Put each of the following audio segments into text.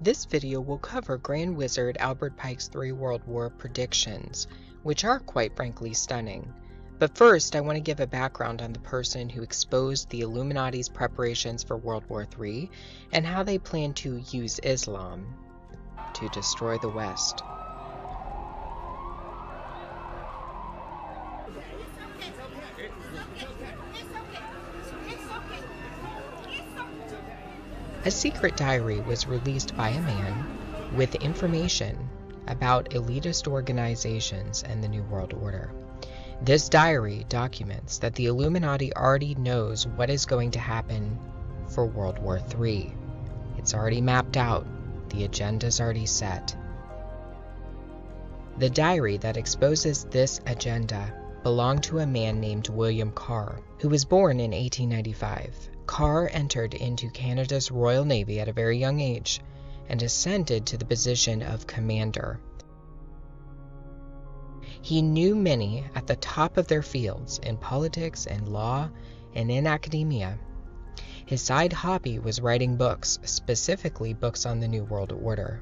This video will cover Grand Wizard Albert Pike's 3 World War predictions, which are quite frankly stunning. But first, I want to give a background on the person who exposed the Illuminati's preparations for World War III and how they plan to use Islam to destroy the West. A secret diary was released by a man with information about elitist organizations and the New World Order. This diary documents that the Illuminati already knows what is going to happen for World War III. It's already mapped out. The agenda's already set. The diary that exposes this agenda belonged to a man named William Carr, who was born in 1895. Carr entered into Canada's Royal Navy at a very young age and ascended to the position of commander. He knew many at the top of their fields in politics and law and in academia. His side hobby was writing books, specifically books on the New World Order.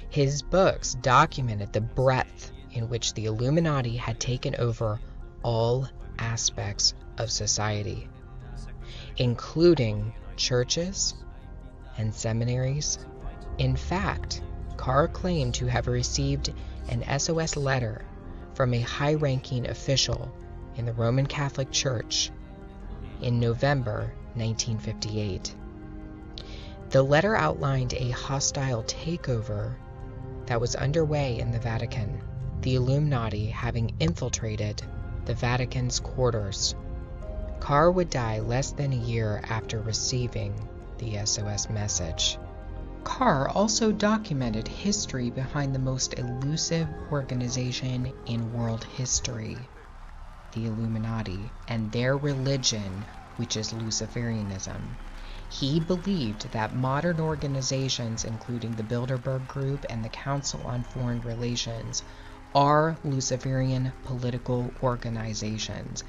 His books documented the breadth in which the Illuminati had taken over all aspects of society, including churches and seminaries. In fact, Carr claimed to have received an SOS letter from a high-ranking official in the Roman Catholic Church in November 1958. The letter outlined a hostile takeover that was underway in the Vatican, the Illuminati having infiltrated the Vatican's quarters. Carr would die less than a year after receiving the SOS message. Carr also documented history behind the most elusive organization in world history, the Illuminati, and their religion, which is Luciferianism. He believed that modern organizations, including the Bilderberg Group and the Council on Foreign Relations, are Luciferian political organizations.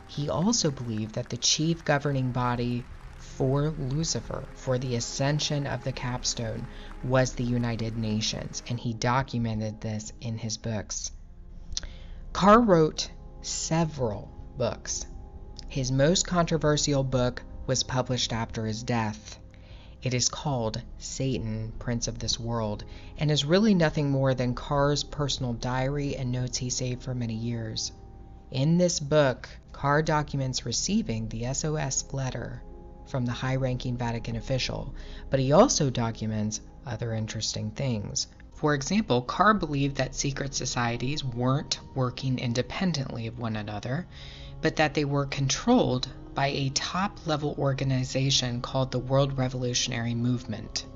He also believed that the chief governing body for Lucifer, for the ascension of the capstone, was the United Nations, and he documented this in his books. Carr wrote several books. His most controversial book was published after his death. It is called Satan, Prince of this World, and is really nothing more than Carr's personal diary and notes he saved for many years. In this book, Carr documents receiving the SOS letter from the high-ranking Vatican official, but he also documents other interesting things. For example, Carr believed that secret societies weren't working independently of one another, but that they were controlled by a top-level organization called the World Revolutionary Movement.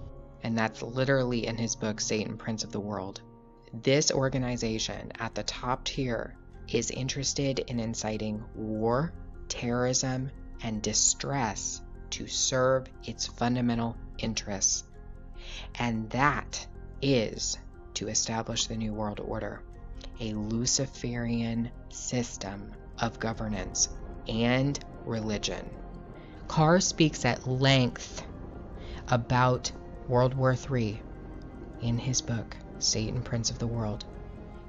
And that's literally in his book, Satan, Prince of the World. This organization at the top tier is interested in inciting war, terrorism, and distress to serve its fundamental interests. And that is to establish the New World Order, a Luciferian system of governance and religion. Carr speaks at length about World War III in his book, Satan, Prince of the World.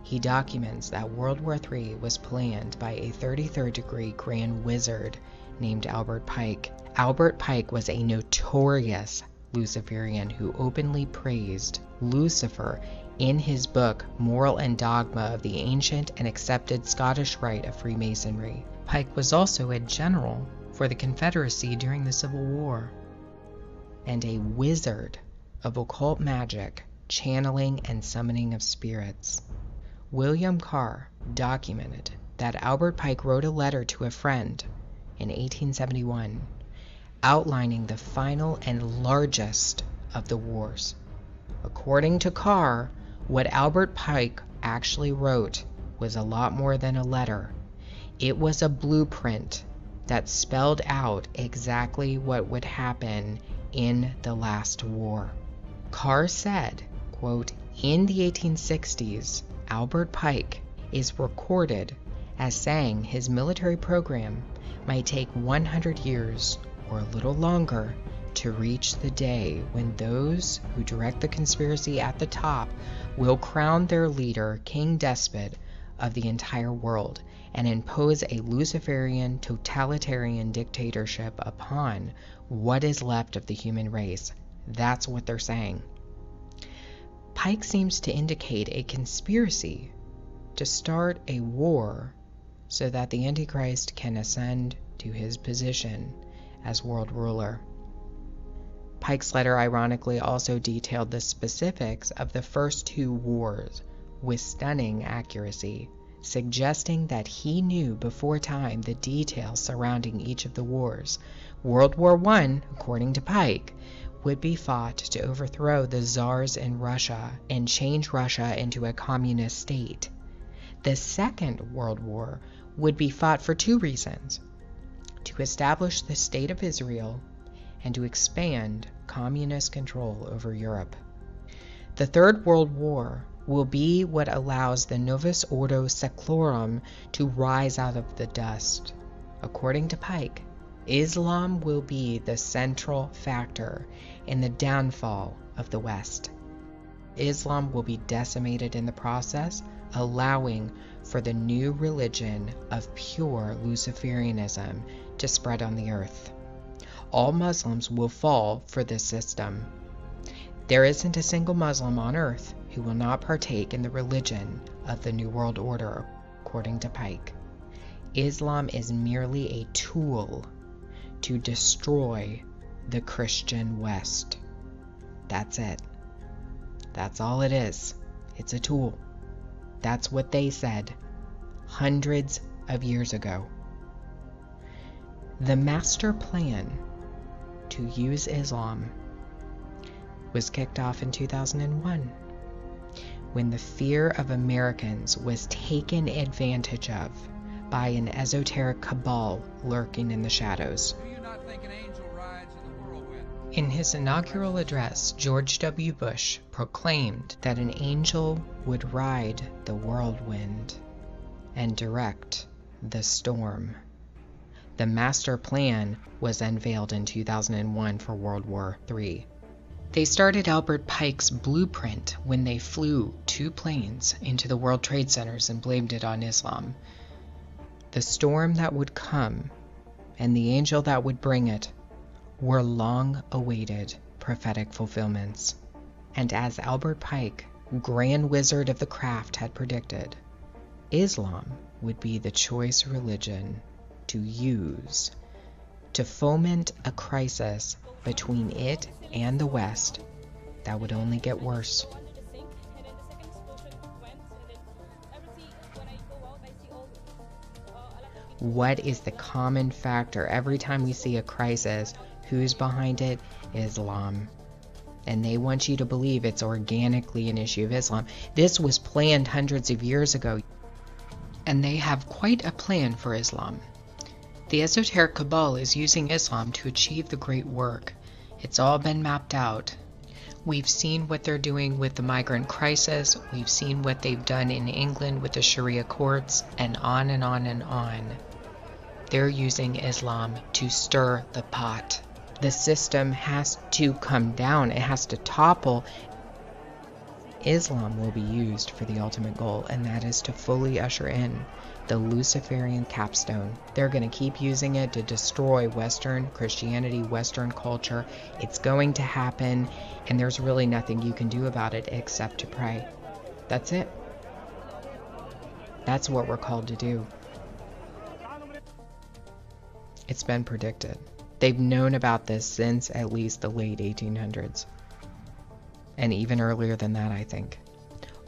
He documents that World War III was planned by a 33rd-degree Grand Wizard named Albert Pike. Albert Pike was a notorious Luciferian who openly praised Lucifer in his book, Moral and Dogma of the Ancient and Accepted Scottish Rite of Freemasonry. Pike was also a general for the Confederacy during the Civil War, and a wizard of occult magic, channeling and summoning of spirits. William Carr documented that Albert Pike wrote a letter to a friend in 1871 outlining the final and largest of the wars. According to Carr, what Albert Pike actually wrote was a lot more than a letter. It was a blueprint that spelled out exactly what would happen in the last war. Carr said, quote, "In the 1860s, Albert Pike is recorded as saying his military program might take 100 years or a little longer to reach the day when those who direct the conspiracy at the top will crown their leader king despot of the entire world and impose a Luciferian totalitarian dictatorship upon what is left of the human race. That's what they're saying. Pike seems to indicate a conspiracy to start a war so that the Antichrist can ascend to his position as world ruler. Pike's letter ironically also detailed the specifics of the first two wars with stunning accuracy, suggesting that he knew before time the details surrounding each of the wars. World War I, according to Pike, would be fought to overthrow the czars in Russia and change Russia into a communist state. The Second World War would be fought for two reasons: to establish the State of Israel and to expand communist control over Europe. The Third World War will be what allows the Novus Ordo Seclorum to rise out of the dust. According to Pike, Islam will be the central factor in the downfall of the West. Islam will be decimated in the process, allowing for the new religion of pure Luciferianism to spread on the earth. All Muslims will fall for this system. There isn't a single Muslim on earth who will not partake in the religion of the New World Order, according to Pike. Islam is merely a tool to destroy the Christian West. That's it. That's all it is. It's a tool. That's what they said hundreds of years ago. The master plan to use Islam was kicked off in 2001 when the fear of Americans was taken advantage of by an esoteric cabal lurking in the shadows. In his inaugural address, George W. Bush proclaimed that an angel would ride the whirlwind and direct the storm. The master plan was unveiled in 2001 for World War III. They started Albert Pike's blueprint when they flew 2 planes into the World Trade Centers and blamed it on Islam. The storm that would come and the angel that would bring it were long-awaited prophetic fulfillments. And as Albert Pike, Grand Wizard of the craft, had predicted, Islam would be the choice religion to use to foment a crisis between it and the West that would only get worse. What is the common factor every time we see a crisis? Who's behind it? Islam. And they want you to believe it's organically an issue of Islam. This was planned hundreds of years ago, and they have quite a plan for Islam. The esoteric cabal is using Islam to achieve the great work. It's all been mapped out. We've seen what they're doing with the migrant crisis. We've seen what they've done in England with the Sharia courts, and on and on and on. They're using Islam to stir the pot. The system has to come down. It has to topple. Islam will be used for the ultimate goal, and that is to fully usher in the Luciferian capstone. They're going to keep using it to destroy Western Christianity, Western culture. It's going to happen, and there's really nothing you can do about it except to pray. That's it. That's what we're called to do. It's been predicted. They've known about this since at least the late 1800s. And even earlier than that, I think.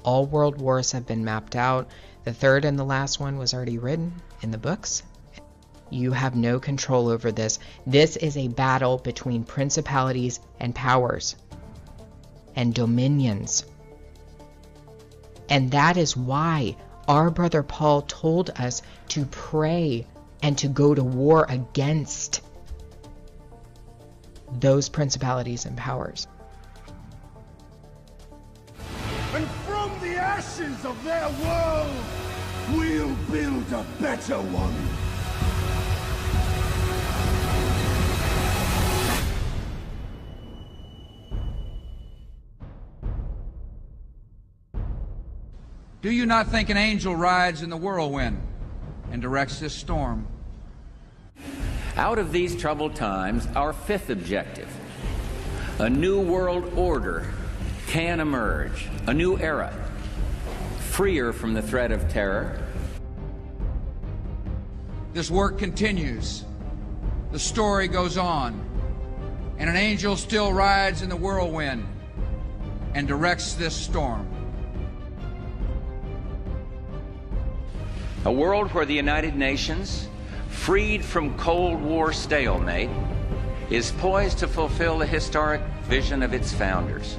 All world wars have been mapped out. The third and the last one was already written in the books. You have no control over this. This is a battle between principalities and powers and dominions. And that is why our brother Paul told us to pray and to go to war against those principalities and powers. And from the ashes of their world, we'll build a better one. Do you not think an angel rides in the whirlwind and directs this storm? Out of these troubled times, our fifth objective, a new world order can emerge, a new era, freer from the threat of terror. This work continues. The story goes on. And an angel still rides in the whirlwind and directs this storm. A world where the United Nations, freed from Cold War stalemate, is poised to fulfill the historic vision of its founders.